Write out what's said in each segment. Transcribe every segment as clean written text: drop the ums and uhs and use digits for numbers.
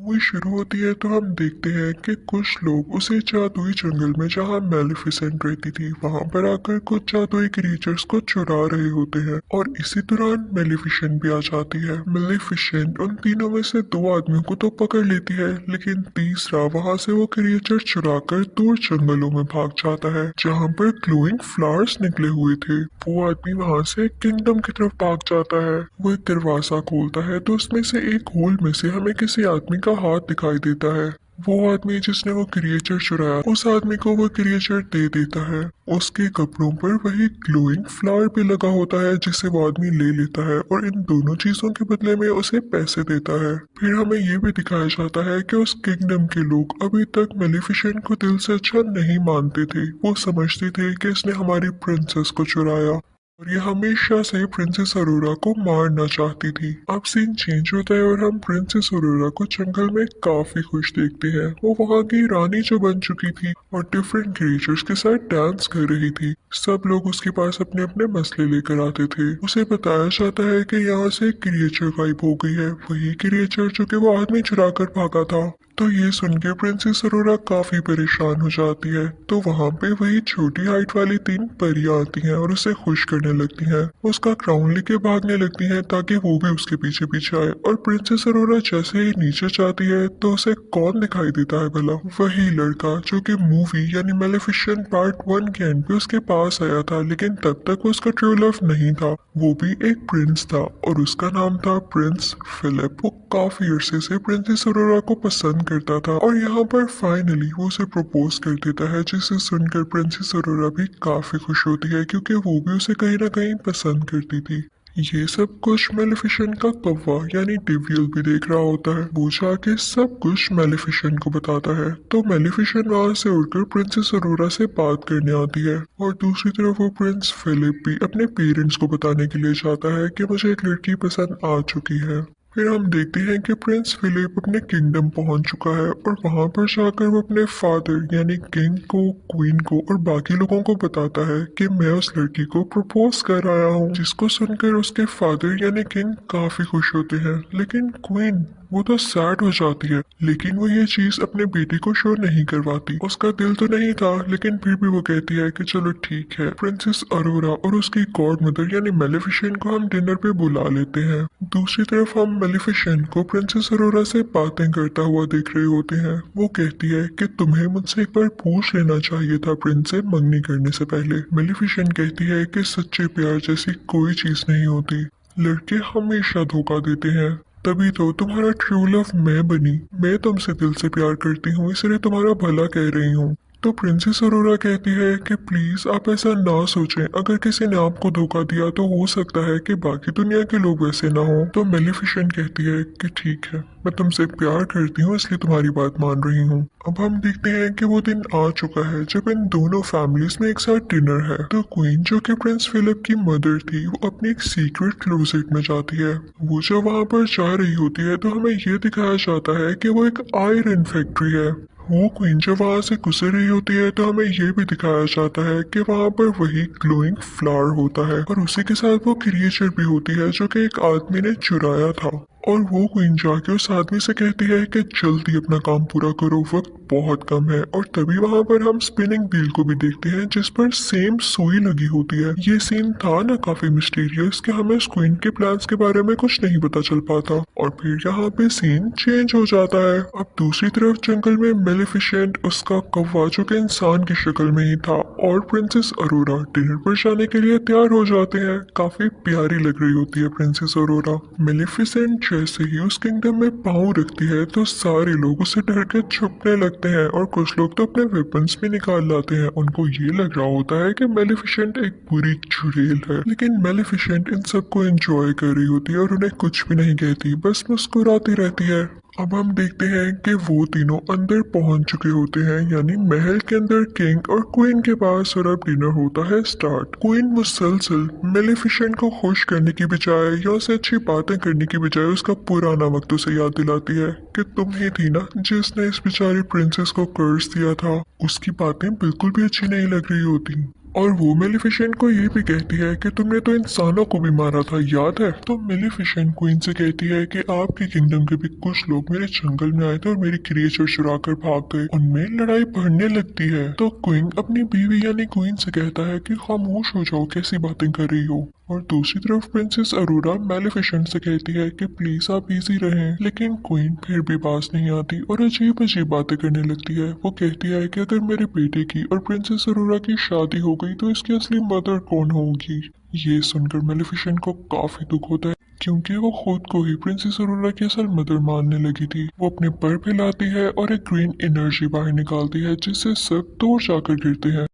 Movie शुरू होती है तो हम देखते हैं कि कुछ लोग उसे जादुई जंगल में जहाँ मेलिफिसेंट रहती थी वहां पर आकर कुछ जादुई क्रिएचर्स को चुरा रहे होते हैं और इसी दौरान मेलिफिसेंट भी आ जाती है। मेलिफिसेंट उन तीनों में से दो आदमियों को तो पकड़ लेती है, लेकिन तीसरा वहां से वो क्रिएचर चुरा कर दूर जंगलों में भाग जाता है जहाँ पर ग्लोइंग फ्लावर्स निकले हुए थे। वो आदमी वहां से किंगडम की तरफ भाग जाता है। वो एक दरवाजा खोलता है तो उसमें से एक होल में से हमें किसी आदमी का हाथ दिखाई देता है। वो आदमी जिसने वो क्रिएचर चुराया उस आदमी को वो क्रिएचर दे देता है। उसके कपड़ों पर वही ग्लोइंग फ्लावर भी लगा होता है जिसे वो आदमी ले लेता है और इन दोनों चीजों के बदले में उसे पैसे देता है। फिर हमें ये भी दिखाया जाता है कि उस किंगडम के लोग अभी तक मेलिफिसेंट को दिल से अच्छा नहीं मानते थे। वो समझते थे कि इसने हमारी प्रिंसेस को चुराया और ये हमेशा से प्रिंसेस अरोरा को मारना चाहती थी। अब सीन चेंज होता है और हम प्रिंसेस अरोरा को जंगल में काफी खुश देखते हैं। वो वहाँ की रानी जो बन चुकी थी और डिफरेंट क्रिएचर्स के साथ डांस कर रही थी। सब लोग उसके पास अपने अपने मसले लेकर आते थे। उसे बताया जाता है कि यहाँ से क्रिएचर गायब हो गई है, वही क्रिएचर जो कि वो आदमी चुरा कर भागा था। तो ये सुन के प्रिंसेस अरोरा काफी परेशान हो जाती है। तो वहाँ पे वही छोटी हाइट वाली तीन परियां आती हैं और उसे खुश करने लगती हैं। उसका क्राउन लेके भागने लगती हैं ताकि वो भी उसके पीछे पीछे आए। और प्रिंसेस अरोरा जैसे ही नीचे जाती है तो उसे कौन दिखाई देता है भला? वही लड़का जो कि मूवी यानी मेलेफिसेंट पार्ट 1 के एंड पे उसके पास आया था, लेकिन तब तक वो उसका ट्रू लव नहीं था। वो भी एक प्रिंस था और उसका नाम था प्रिंस फिलिप। वो काफी अरसे से प्रिंसेस अरोरा को पसंद करता था और यहाँ पर फाइनली वो उसे प्रपोज कर देता है, जिसे सुनकर प्रिंसेस अरोरा भी काफी खुश होती है क्योंकि वो भी उसे कहीं ना कहीं पसंद करती थी। ये सब कुछ मेलिफिसेंट का कौवा यानी डेविल भी देख रहा होता है। वो जाके सब कुछ मेलिफिसेंट को बताता है तो मेलिफिसेंट वहां से उड़कर प्रिंसेस अरोरा से बात करने आती है और दूसरी तरफ वो प्रिंस फिलिप भी अपने पेरेंट्स को बताने के लिए जाता है कि मुझे एक लड़की पसंद आ चुकी है। फिर हम देखते हैं कि प्रिंस फिलिप अपने किंगडम पहुंच चुका है और वहां पर जाकर वो अपने फादर यानी किंग को, क्वीन को और बाकी लोगों को बताता है कि मैं उस लड़की को प्रपोज कर आया हूँ। जिसको सुनकर उसके फादर यानी किंग काफी खुश होते हैं, लेकिन क्वीन वो तो सैड हो जाती है। लेकिन वो ये चीज अपने बेटे को शो नहीं करवाती। उसका दिल तो नहीं था, लेकिन फिर भी वो कहती है कि चलो ठीक है। प्रिंसेस अरोरा और उसकी गॉड मदर यानी मेलिफिसेंट को हम डिनर पे बुला लेते हैं। दूसरी तरफ हम मेलिफिसेंट को प्रिंसेस अरोरा से बातें करता हुआ देख रहे होते हैं। वो कहती है कि तुम्हें मुझसे एक बार पूछ लेना चाहिए था प्रिंस से मंगनी करने से पहले। मेलिफिसेंट कहती है कि सच्चे प्यार जैसी कोई चीज नहीं होती, लड़के हमेशा धोखा देते हैं। तभी तो तुम्हारा ट्रू लव मैं बनी। मैं तुमसे दिल से प्यार करती हूँ, इसलिए तुम्हारा भला कह रही हूँ। तो प्रिंसेस अरोरा कहती है कि प्लीज आप ऐसा ना सोचें। अगर किसी ने आपको धोखा दिया तो हो सकता है कि बाकी दुनिया के लोग वैसे ना हो। तो मेलिफिसेंट कहती है कि ठीक है, मैं तुमसे प्यार करती हूँ इसलिए तुम्हारी बात मान रही हूँ। अब हम देखते हैं कि वो दिन आ चुका है जब इन दोनों फैमिलीज में एक साथ डिनर है। तो क्वीन जो कि प्रिंस फिलिप की मदर थी वो अपनी एक सीक्रेट क्लोजेट में जाती है। वो जब वहां पर जा रही होती है तो हमें ये दिखाया जाता है कि वो एक आयरन फैक्ट्री है। वो क्वीन जब वहां से गुजर रही होती है तो हमें ये भी दिखाया जाता है कि वहां पर वही ग्लोइंग फ्लावर होता है और उसी के साथ वो क्रिएचर भी होती है जो कि एक आदमी ने चुराया था। और वो क्वीन जाके उस आदमी से कहती है कि जल्दी अपना काम पूरा करो, वक्त बहुत कम है। और तभी वहां पर हम स्पिनिंग व्हील को भी देखते हैं जिस पर सेम सुई लगी होती है। ये सीन था ना काफी मिस्टीरियस कि हमें उस क्वीन के प्लान्स के बारे में कुछ नहीं पता चल पाता। और फिर यहाँ पे सीन चेंज हो जाता है। अब दूसरी तरफ जंगल में मेलिफिसेंट, उसका कौवा जो कि इंसान की शक्ल में ही था, और प्रिंसेस अरोरा डिनर पर जाने के लिए तैयार हो जाते हैं। काफी प्यारी लग रही होती है प्रिंसेस अरोरा। मेलिफिसेंट जैसे ही उस किंगडम में पांव रखती है तो सारे लोग उसे डर के छुपने लगते हैं और कुछ लोग तो अपने वेपन्स भी निकाल लाते हैं। उनको ये लग रहा होता है कि मेलिफिसेंट एक बुरी चुड़ैल है, लेकिन मेलिफिसेंट इन सबको एंजॉय कर रही होती है और उन्हें कुछ भी नहीं कहती, बस मुस्कुराती रहती है। अब हम देखते हैं कि वो तीनों अंदर पहुंच चुके होते हैं, यानी महल के अंदर किंग और क्वीन के पास, और अब डिनर होता है स्टार्ट। क्वीन मुसलसल मेलिफिसेंट को खुश करने की बजाय या उससे अच्छी बातें करने की बजाय उसका पुराना वक्त उसे याद दिलाती है कि तुम ही थी ना जिसने इस बेचारी प्रिंसेस को कर्ज दिया था। उसकी बातें बिल्कुल भी अच्छी नहीं लग रही होती और वो मेलिफिसेंट को ये भी कहती है कि तुमने तो इंसानों को भी मारा था, याद है? तो मेलिफिसेंट क्वीन से कहती है कि आपके किंगडम के भी कुछ लोग मेरे जंगल में आए थे और मेरी क्रिएचर चुरा कर भाग गए। उनमें लड़ाई बढ़ने लगती है तो क्वीन अपनी बीवी यानी क्वीन से कहता है कि खामोश हो जाओ, कैसी बातें कर रही हो। और दूसरी तरफ प्रिंसेस अरोरा मेलिफिसेंट से कहती है कि प्लीज आप इजी रहें, लेकिन क्वीन फिर भी पास नहीं आती और अजीब अजीब बातें करने लगती है। वो कहती है कि अगर मेरे बेटे की और प्रिंसेस अरोरा की शादी हो गई तो इसकी असली मदर कौन होगी। ये सुनकर मेलिफिसेंट को काफी दुख होता है क्योंकि वो खुद को ही प्रिंसेस अरोरा की असल मदर मानने लगी थी। वो अपने पर फैलाती है और एक ग्रीन एनर्जी बाहर निकालती है जिससे सब दूर जाकर गिरते हैं।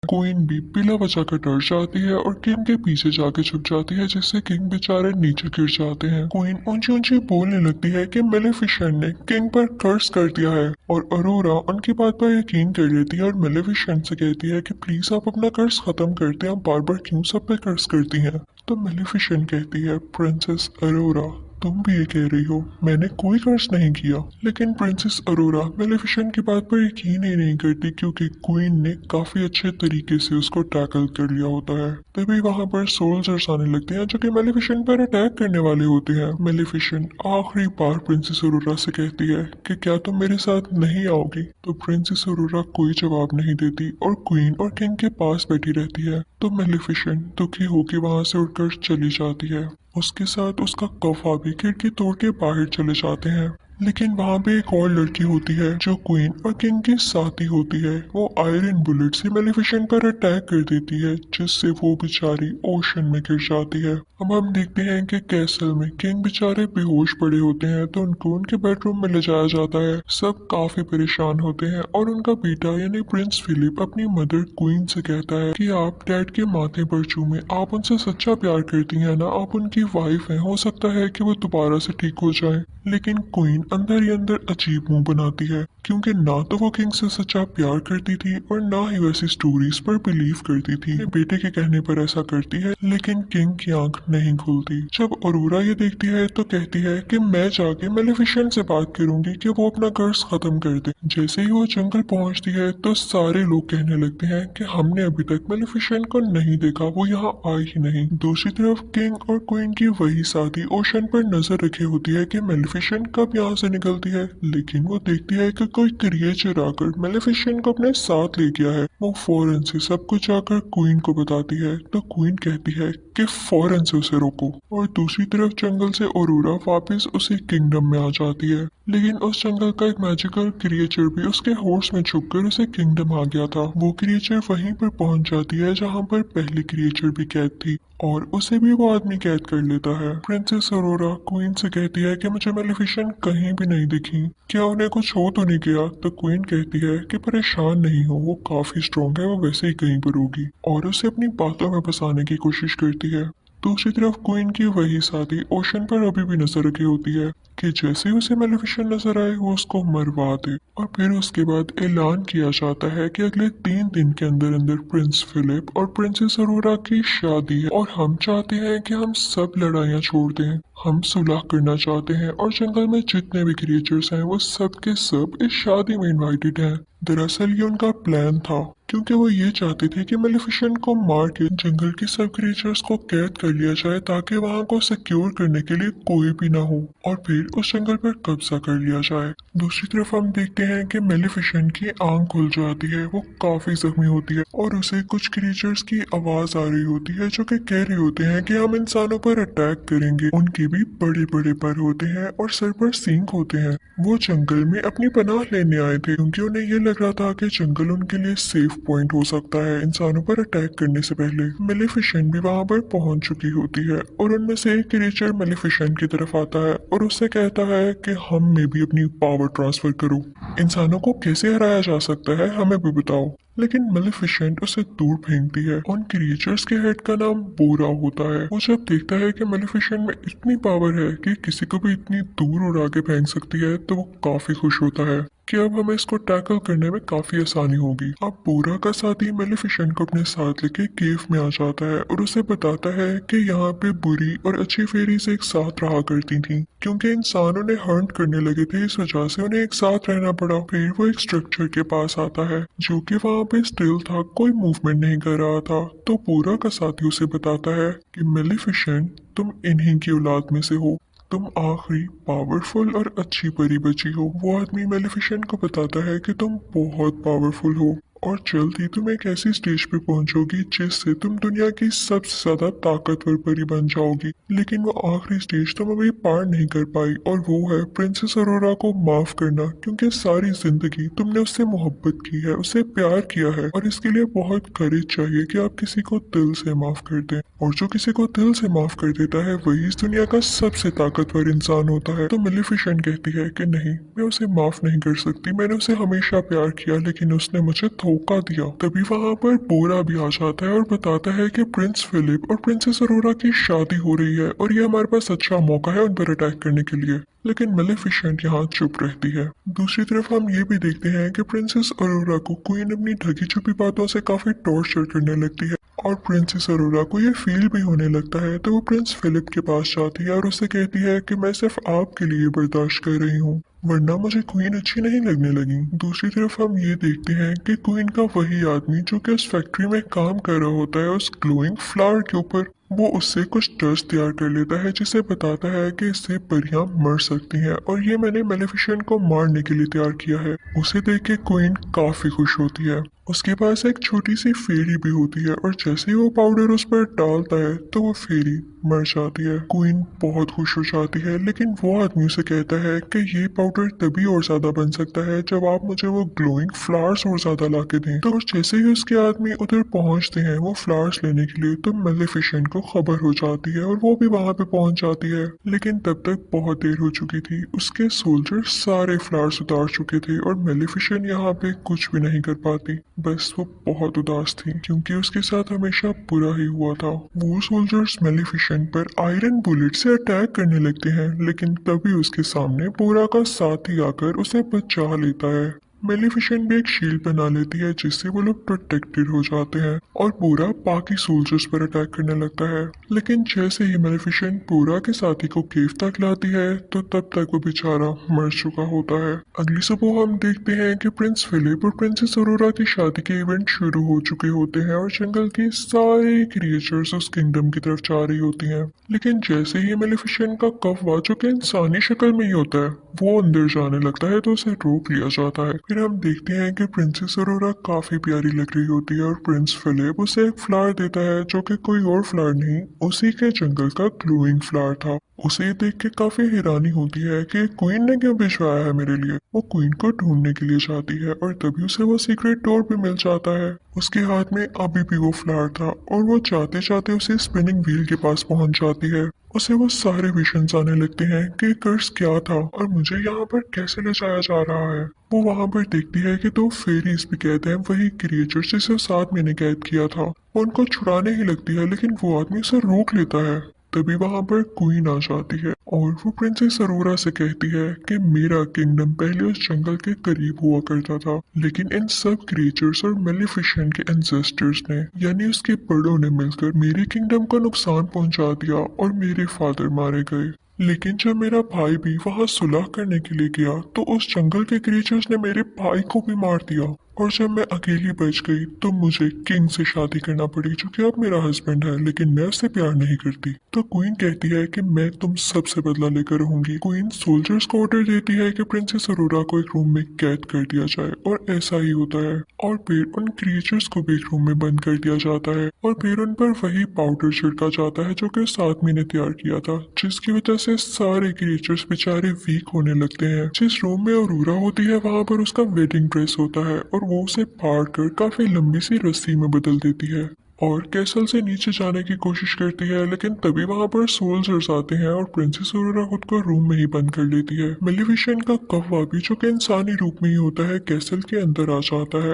क्वीन भी पीला बचाकर डर जाती है और किंग के पीछे जाके छुप जाती है जिससे किंग बेचारे नीचे गिर जाते हैं। क्वीन ऊंची ऊंची बोलने लगती है कि मेलेफिसेंट ने किंग पर कर्ज कर दिया है और अरोरा उनकी बात पर यकीन कर लेती है और मेलेफिसेंट से कहती है कि प्लीज आप अपना कर्ज खत्म करते हैं, आप बार बार क्यों सब पे कर्ज करती हैं। तो मेलेफिसेंट कहती है प्रिंसेस अरोरा तुम भी ये कह रही हो, मैंने कोई कर्ज नहीं किया। लेकिन प्रिंसेस अरोरा मेलेफिसेंट की बात पर यकीन ही नहीं करती क्योंकि क्वीन ने काफी अच्छे तरीके से उसको टैकल कर लिया होता है। तभी वहां पर सोल्जर्स आने लगते हैं जो कि मेलेफिसेंट पर अटैक करने वाले होते हैं। मेलेफिसेंट आखिरी बार प्रिंसेस अरोरा से कहती है कि क्या तुम मेरे साथ नहीं आओगी। तो प्रिंसेस अरोरा कोई जवाब नहीं देती और क्वीन और किंग के पास बैठी रहती है। तो मेलेफिसेंट दुखी होकर वहां से उठकर चली जाती है। उसके साथ उसका कौवा भी खिड़की तोड़ के बाहर चले जाते हैं। लेकिन वहाँ पे एक और लड़की होती है जो क्वीन और किंग की साथी होती है। वो आयरन बुलेट से मेलेफिसेंट पर अटैक कर देती है जिससे वो बेचारी ओशन में गिर जाती है। अब हम देखते हैं कि कैसल में किंग बेचारे बेहोश पड़े होते हैं तो उनको उनके बेडरूम में ले जाया जाता है। सब काफी परेशान होते हैं और उनका बेटा यानी प्रिंस फिलिप अपनी मदर क्वीन से कहता है कि आप डैड के माथे पर चूमे, आप उनसे सच्चा प्यार करती हैं ना, आप उनकी वाइफ हैं, हो सकता है कि वो दोबारा से ठीक हो जाए। लेकिन क्वीन अंदर ही अंदर अजीब मुंह बनाती है क्योंकि ना तो वो किंग से सच्चा प्यार करती थी और ना ही वैसी स्टोरीज पर बिलीव करती थी। अपने बेटे के कहने पर ऐसा करती है लेकिन किंग की आंख नहीं खुलती। जब अरोरा ये देखती है तो कहती है कि मैं जाके मेलेफिसेंट से बात करूंगी कि वो अपना कर्ज खत्म कर दे। जैसे ही वो जंगल पहुंचती है तो सारे लोग कहने लगते हैं कि हमने अभी तक मेलेफिसेंट को नहीं देखा, वो यहाँ आई ही नहीं। दूसरी तरफ किंग और क्वीन की वही साथी ओशन पर नजर रखे होती है कि मेलेफिसेंट कब यहाँ से निकलती है। लेकिन वो देखती है कि कोई क्रिएचर आकर मेलेफिसेंट को अपने साथ ले गया है। वो फौरन से सब कुछ आकर क्वीन को बताती है तो क्वीन कहती है कि फौरन से उसे रोको। और दूसरी तरफ जंगल से अरोरा वापस उसी किंगडम में आ जाती है। लेकिन उस जंगल का एक मैजिकल क्रिएचर भी उसके होर्स में छुपकर उसे किंगडम आ गया था। वो क्रिएचर वहीं पर पहुंच जाती है जहां पर पहली क्रिएचर भी कैद थी और उसे भी वो आदमी कैद कर लेता है। प्रिंसेस अरोरा क्वीन से कहती है कि मुझे मेलेफिसेंट कहीं भी नहीं दिखी, क्या उन्हें कुछ हो तो नहीं गया। तो क्वीन कहती है कि परेशान नहीं हो, वो काफी स्ट्रॉन्ग है, वो वैसे ही कहीं पर होगी और उसे अपनी बातों में फंसाने की कोशिश करती है। दूसरी तरफ क्वीन की वही साथी ओशन पर अभी भी नजर रखी होती है कि जैसे ही उसे मेलेफिसेंट नजर आए वो उसको मरवा दे। और फिर उसके बाद ऐलान किया जाता है कि अगले 3 दिन के अंदर अंदर प्रिंस फिलिप और प्रिंसेस अरोरा की शादी है और हम चाहते हैं कि हम सब लड़ाइयाँ छोड़ दें, हम सुलह करना चाहते हैं और जंगल में जितने भी क्रिएचर्स हैं वो सब के सब इस शादी में इनवाइटेड हैं। दरअसल ये उनका प्लान था क्योंकि वो ये चाहते थे कि मेलेफिसेंट को मार के जंगल के सब क्रिएचर्स को कैद कर लिया जाए ताकि वहां को सिक्योर करने के लिए कोई भी ना हो और फिर उस जंगल पर कब्जा कर लिया जाए। दूसरी तरफ हम देखते हैं कि मेलेफिसेंट की आंख खुल जाती है, वो काफी जख्मी होती है और उसे कुछ क्रिएचर्स की आवाज आ रही होती है जो कि कह रहे होते हैं कि हम इंसानों पर अटैक करेंगे। उनके भी बड़े बड़े पर होते हैं और सर पर सींग होते हैं। वो जंगल में अपनी पनाह लेने आए थे क्योंकि उन्हें ये लग रहा था कि जंगल उनके लिए सेफ पॉइंट हो सकता है इंसानों पर अटैक करने से पहले। मेलेफिसेंट भी वहां पर पहुंच चुकी होती है और उनमें से एक क्रिएचर मेलेफिसेंट की तरफ आता है और उससे कहता है कि हम में भी अपनी पावर ट्रांसफर करो, इंसानों को कैसे हराया जा सकता है हमें भी बताओ। लेकिन मेलेफिसेंट उसे दूर फेंकती है। उन क्रिएचर्स के हेड का नाम बोरा होता है। वो जब देखता है कि मेलेफिसेंट में इतनी पावर है कि किसी को भी इतनी दूर उड़ा के फेंक सकती है तो वो काफी खुश होता है। कि अब हमें इसको टैकल करने में काफी आसानी होगी। अब पूरा का साथी मेलिफिसेंट को अपने साथ लेके केव में आ जाता है और उसे बताता है कि यहाँ पे बुरी और अच्छी फेरीज एक साथ रहा करती थी, क्योंकि इंसान उन्हें हंट करने लगे थे, इस वजह से उन्हें एक साथ रहना पड़ा। फिर वो एक स्ट्रक्चर के पास आता है जो कि वहाँ पे स्टिल था, कोई मूवमेंट नहीं कर रहा था। तो पूरा का साथी उसे बताता है कि मेलिफिसेंट, तुम इन्हीं की औलाद में से हो, तुम आखिरी पावरफुल और अच्छी परी बची हो। वो आदमी मेलिफिसेंट को बताता है कि तुम बहुत पावरफुल हो और जल्द ही तुम एक ऐसी स्टेज पे पहुंचोगी जिससे तुम दुनिया की सबसे ज्यादा ताकतवर परी बन जाओगी। लेकिन वो आखिरी स्टेज तुम अभी पार नहीं कर पाई, और वो है प्रिंसेस अरोरा को माफ करना, क्योंकि सारी जिंदगी तुमने उससे मोहब्बत की है, उसे प्यार किया है, और इसके लिए बहुत करेज चाहिए कि आप किसी को दिल से माफ कर दें। और जो किसी को दिल से माफ कर देता है वही इस दुनिया का सबसे ताकतवर इंसान होता है। तो मेलिफिसेंट कहती है कि नहीं, मैं उसे माफ नहीं कर सकती, मैंने उसे हमेशा प्यार किया, लेकिन उसने मुझे धोखा दिया। तभी वहाँ पर बोरा भी आ जाता है और बताता है कि प्रिंस फिलिप और प्रिंसेस अरोरा की शादी हो रही है और ये हमारे पास अच्छा मौका है उन पर अटैक करने के लिए। लेकिन मेलिफिसेंट यहाँ चुप रहती है। दूसरी तरफ हम ये भी देखते हैं कि प्रिंसेस अरोरा को क्वीन अपनी ढकी छुपी बातों से काफी टॉर्चर करने लगती है, और प्रिंसेस अरोरा को ये फील भी होने लगता है। तो वो प्रिंस फिलिप के पास जाती है और उससे कहती है कि मैं सिर्फ आपके लिए बर्दाश्त कर रही हूँ, वरना मुझे क्वीन अच्छी नहीं लगने लगी। दूसरी तरफ हम ये देखते हैं कि क्वीन का वही आदमी जो कि उस फैक्ट्री में काम कर रहा होता है उस ग्लोइंग फ्लावर के ऊपर, वो उससे कुछ डस्ट तैयार कर लेता है जिसे बताता है कि इससे परियां मर सकती हैं और ये मैंने मेलेफिसेंट को मारने के लिए तैयार किया है। उसे देख के क्वीन काफी खुश होती है। उसके पास एक छोटी सी फेरी भी होती है और जैसे ही वो पाउडर उस पर डालता है तो वो फेरी मर जाती है। क्वीन बहुत खुश हो जाती है, लेकिन वो आदमी उसे कहता है कि ये पाउडर तभी और ज्यादा बन सकता है जब आप मुझे वो ग्लोइंग फ्लावर्स और ज्यादा ला के दें। तो जैसे ही उसके आदमी उधर पहुंचते हैं वो फ्लावर्स लेने के लिए, तो मेलेफिसेंट को खबर हो जाती है और वो भी वहां पे पहुंच जाती है। लेकिन तब तक बहुत देर हो चुकी थी, उसके सोल्जर सारे फ्लावर्स उतार चुके थे और मेलेफिसेंट यहाँ पे कुछ भी नहीं कर पाती। बस वो बहुत उदास थी क्योंकि उसके साथ हमेशा बुरा ही हुआ था। वो सोल्जर्स मेलेफिसेंट पर आयरन बुलेट से अटैक करने लगते हैं, लेकिन तभी उसके सामने बोरा का साथी आकर उसे बचा लेता है। मेलेफिसेंट भी एक शील्ड बना लेती है जिससे वो लोग प्रोटेक्टेड हो जाते हैं और पूरा बाकी सोल्जर्स पर अटैक करने लगता है। लेकिन जैसे ही मेलेफिसेंट पूरा के साथी को केव तक लाती है तो तब तक वो बेचारा मर चुका होता है। अगली सुबह हम देखते हैं कि प्रिंस फिलिप और प्रिंसेस अरोरा की शादी के इवेंट शुरू हो चुके होते हैं और जंगल के सारे क्रिएचर्स उस किंगडम की तरफ जा रही होती हैं। लेकिन जैसे ही मेलेफिसेंट का कौवा, जो कि इंसानी शक्ल में ही होता है, वो अंदर जाने लगता है तो उसे रोक लिया जाता है। फिर हम देखते हैं कि प्रिंसेस अरोरा काफी प्यारी लग रही होती है और प्रिंस फिलिप उसे एक फ्लावर देता है जो कि कोई और फ्लावर नहीं, उसी के जंगल का ग्लोइंग फ्लावर था। उसे देख के काफी हैरानी होती है कि क्वीन ने क्यों भिजवाया है मेरे लिए। वो क्वीन को ढूंढने के लिए जाती है और तभी उसे वो सीक्रेट डोर भी मिल जाता है। उसके हाथ में अभी भी वो फ्लावर था और वो चाहते चाहते उसे स्पिनिंग व्हील के पास पहुंच जाती है। उसे वो सारे विजन्स आने लगते हैं कि कर्स क्या था और मुझे यहाँ पर कैसे ले जाया जा रहा है। वो वहाँ पर देखती है कि दो फेरीज भी कैद हैं, वही क्रिएचर जिसे 7 महीने कैद किया था। वो उनको छुड़ाने ही लगती है, लेकिन वो आदमी उसे रोक लेता है। तभी वहां पर क्वीन आ जाती है और वो प्रिंसेस अरोरा से कहती है कि मेरा किंगडम पहले उस जंगल के करीब हुआ करता था, लेकिन इन सब क्रिएचर्स और मेलेफिसेंट के एंसेस्टर्स ने, यानी उसके बड़ों ने मिलकर मेरे किंगडम को नुकसान पहुंचा दिया और मेरे फादर मारे गए। लेकिन जब मेरा भाई भी वहां सुलह करने के लिए गया तो उस जंगल के क्रिएचर्स ने मेरे भाई को भी मार दिया, और जब मैं अकेली बच गई तो मुझे किंग से शादी करना पड़ी, जो कि अब मेरा हस्बैंड है, लेकिन मैं उससे प्यार नहीं करती। तो क्वीन कहती है कि मैं तुम सबसे बदला लेकर रहूंगी। क्वीन सोल्जर्स को ऑर्डर देती है कि प्रिंसेस अरोरा को एक रूम में कैद कर दिया जाए, और ऐसा ही होता है। और फिर उन क्रिएचर्स को भी एक रूम में बंद कर दिया जाता है और फिर उन पर वही पाउडर छिड़का जाता है जो कि 7 महीने तैयार किया था, जिसकी वजह से सारे क्रिएचर्स बेचारे वीक होने लगते हैं। जिस रूम में अरोरा होती है वहां पर उसका वेडिंग ड्रेस होता है और वो उसे फाड़ कर काफी लंबी सी रस्सी में बदल देती है और कैसल से नीचे जाने की कोशिश करती है, लेकिन तभी वहां पर सोल्जर्स आते हैं और प्रिंसेस अरोरा खुद को रूम में ही बंद कर लेती है। मेलेफिसेंट का कौवा भी, जो कि इंसानी रूप में ही होता है, कैसल के अंदर आ जाता है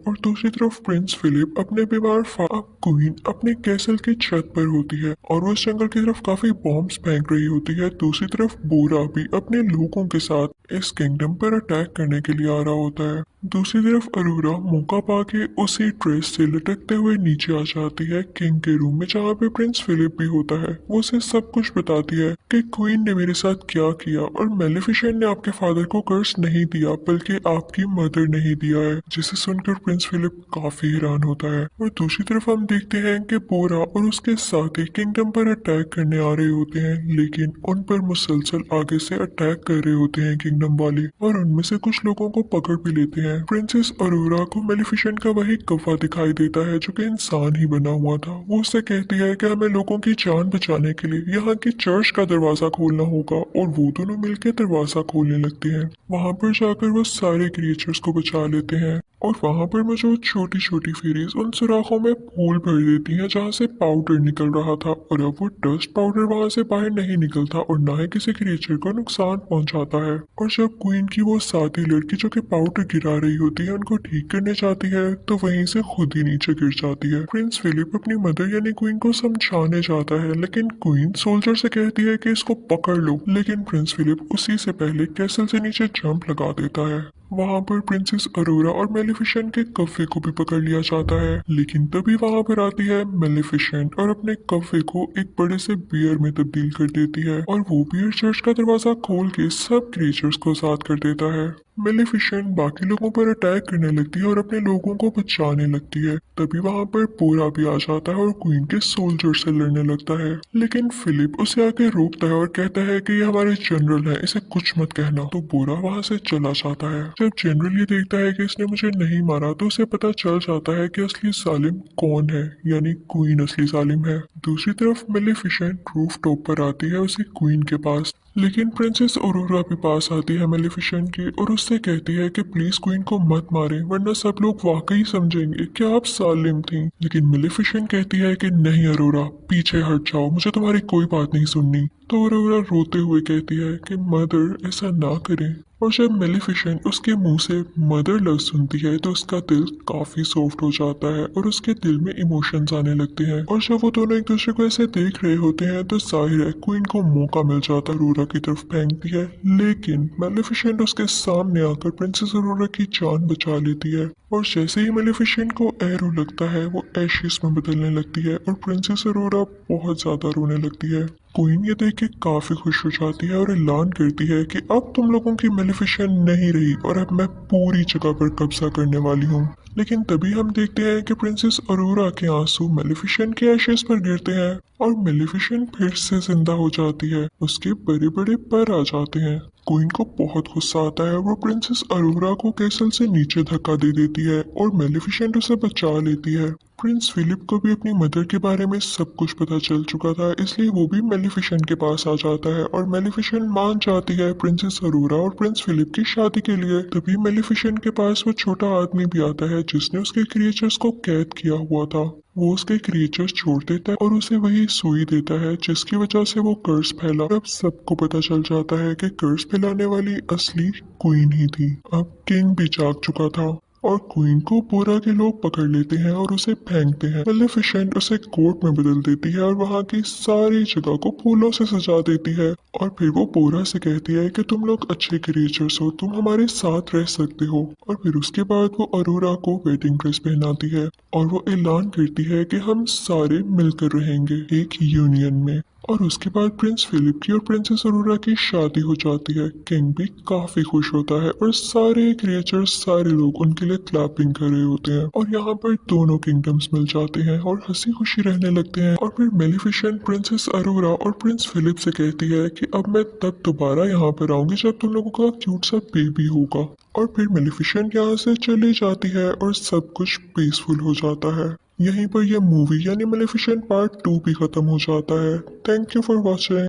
और दूसरी तरफ प्रिंस फिलिप अपने बीमार क्वीन अपने कैसल की छत पर होती है और वो इस जंगल की तरफ काफी बॉम्ब्स फेंक रही होती है। दूसरी तरफ बोरा भी अपने लोगों के साथ इस किंगडम पर अटैक करने के लिए आ रहा होता है। दूसरी तरफ अरोरा मौका पाके उसी ड्रेस से लटकते हुए नीचे आ जाती है किंग के रूम में जहाँ पे प्रिंस फिलिप भी होता है। वो उसे सब कुछ बताती है कि क्वीन ने मेरे साथ क्या किया और मेलिफिसेंट ने आपके फादर को कर्स नहीं दिया बल्कि आपकी मदर ने ही दिया है, जिसे सुनकर प्रिंस फिलिप काफी हैरान होता है। और दूसरी तरफ हम देखते हैं कि बोरा और उसके साथी किंगडम पर अटैक करने आ रहे होते हैं, लेकिन उन पर मुसलसल आगे से अटैक कर रहे होते हैं किंगडम वाले और उनमें से कुछ लोगों को पकड़ भी लेते हैं। प्रिंसेस अरोरा को मेलिफिसेंट का वही कौवा दिखाई देता है जो कि इंसान ही बना हुआ था। वो उससे कहती है कि हमें लोगों की जान बचाने के लिए यहाँ की चर्च का दरवाजा खोलना होगा और वो दोनों मिलकर दरवाजा खोलने लगते हैं। वहां पर जाकर वो सारे क्रिएचर्स को बचा लेते हैं और वहां पर मौजूद छोटी छोटी फेरीज उन सुराखों में फूल भर देती हैं जहाँ से पाउडर निकल रहा था और अब वो डस्ट पाउडर वहां से बाहर नहीं निकलता और ना ही किसी क्रिएचर को नुकसान पहुंचाता है। और जब क्वीन की वो साथी लड़की जो कि पाउडर गिरा रही होती है उनको ठीक करने जाती है तो वहीं से खुद ही नीचे गिर जाती है। प्रिंस फिलिप अपनी मदर यानी क्वीन को समझाने जाता है, लेकिन क्वीन सोल्जर से कहती है कि इसको पकड़ लो, लेकिन प्रिंस फिलिप उसी से पहले कैसल से नीचे जंप लगा देता है। वहां पर प्रिंसेस अरोरा और मेलिफिसेंट के कौवे को भी पकड़ लिया जाता है, लेकिन तभी वहां पर आती है मेलिफिसेंट और अपने कौवे को एक बड़े से बियर में तब्दील कर देती है और वो बियर चर्च का दरवाजा खोल के सब क्रिएचर्स को आजाद कर देता है। मेलिफिसेंट बाकी लोगों पर अटैक करने लगती है और अपने लोगों को बचाने लगती है। तभी वहां पर बोरा भी आ जाता है और क्वीन के सोल्जर से लड़ने लगता है, लेकिन फिलिप उसे आके रोकता है और कहता है कि ये हमारे जनरल है, इसे कुछ मत कहना। तो बोरा वहां से चला जाता है। जब जनरल ये देखता है कि इसने मुझे नहीं मारा तो उसे पता चल जाता है कि असली जालिम कौन है, यानी क्वीन असली जालिम है। दूसरी तरफ मेलिफिसेंट रूफ टॉप पर आती है उसी क्वीन के पास, लेकिन प्रिंसेस अरोरा भी पास आती है मेलिफिसेंट के और उससे कहती है कि प्लीज क्वीन को मत मारे वरना सब लोग वाकई समझेंगे कि आप सालिम थी। लेकिन मेलिफिसेंट कहती है कि नहीं अरोरा, पीछे हट जाओ, मुझे तुम्हारी कोई बात नहीं सुननी। तो अरोरा रोते हुए कहती है कि मदर ऐसा ना करें। और जब मेलिफिसेंट उसके मुंह से मदर लव सुनती है तो उसका दिल काफी सॉफ्ट हो जाता है और उसके दिल में इमोशंस आने लगते हैं। और जब वो दोनों एक दूसरे को ऐसे देख रहे होते हैं तो जाहिर है क्वीन को मौका मिल जाता है अरोरा की तरफ फेंकती है, लेकिन मेलिफिसेंट उसके सामने आकर प्रिंसेस अरोरा की जान बचा लेती है। और जैसे ही मेलिफिसेंट को एरो लगता है वो एशेस में बदलने लगती है और प्रिंसेस अरोरा बहुत ज्यादा रोने लगती है। क्वीन ये देख के काफी खुश हो जाती है और ऐलान करती है कि अब तुम लोगों की मेलिफिसेंट नहीं रही और अब मैं पूरी जगह पर कब्जा करने वाली हूँ। लेकिन तभी हम देखते हैं कि प्रिंसेस अरोरा के आंसू मेलिफिसेंट के एशेस पर गिरते हैं और मेलिफिसेंट फिर से जिंदा हो जाती है, उसके बड़े बड़े पर आ जाते हैं। क्वीन को बहुत गुस्सा आता है, वो प्रिंसेस अरोरा को कैसल से नीचे धक्का दे देती है और मेलिफिसेंट उसे बचा लेती है। प्रिंस फिलिप को भी अपनी मदर के बारे में सब कुछ पता चल चुका था, इसलिए वो भी मेलिफिसेंट के पास आ जाता है और मेलिफिसेंट मान जाती है प्रिंसेस अरोरा और प्रिंस फिलिप की शादी के लिए। तभी मेलिफिसेंट के पास वो छोटा आदमी भी आता है जिसने उसके क्रिएचर्स को कैद किया हुआ था। वो उसके क्रिएचर्स छोड़ देता है और उसे वही सुई देता है जिसकी वजह से वो कर्स फैला। अब सबको पता चल जाता है कि कर्स फैलाने वाली असली क्वीन ही थी। अब किंग भी जाग चुका था और क्वीन को बोरा के लोग पकड़ लेते हैं और उसे फेंकते हैं। मेलिफिसेंट उसे कोर्ट में बदल देती है और वहाँ की सारी जगह को फूलों से सजा देती है और फिर वो बोरा से कहती है कि तुम लोग अच्छे क्रिएचर्स हो, तुम हमारे साथ रह सकते हो। और फिर उसके बाद वो अरोरा को वेडिंग ड्रेस पहनाती है और वो ऐलान करती है कि हम सारे मिलकर रहेंगे एक यूनियन में। और उसके बाद प्रिंस फिलिप की और प्रिंसेस अरोरा की शादी हो जाती है। किंग भी काफी खुश होता है और सारे क्रिएचर्स सारे लोग उनके लिए क्लैपिंग कर रहे होते हैं और यहाँ पर दोनों किंगडम्स मिल जाते हैं और हंसी खुशी रहने लगते हैं। और फिर मेलिफिसेंट प्रिंसेस अरोरा और प्रिंस फिलिप से कहती है कि अब मैं तब दोबारा यहाँ पर आऊंगी जब तुम लोगों का क्यूट सा बेबी होगा। और फिर मेलिफिसेंट यहाँ से चली जाती है और सब कुछ पीसफुल हो जाता है। यहीं पर यह मूवी यानी मेलिफिसेंट पार्ट 2 भी खत्म हो जाता है। Thank you for watching.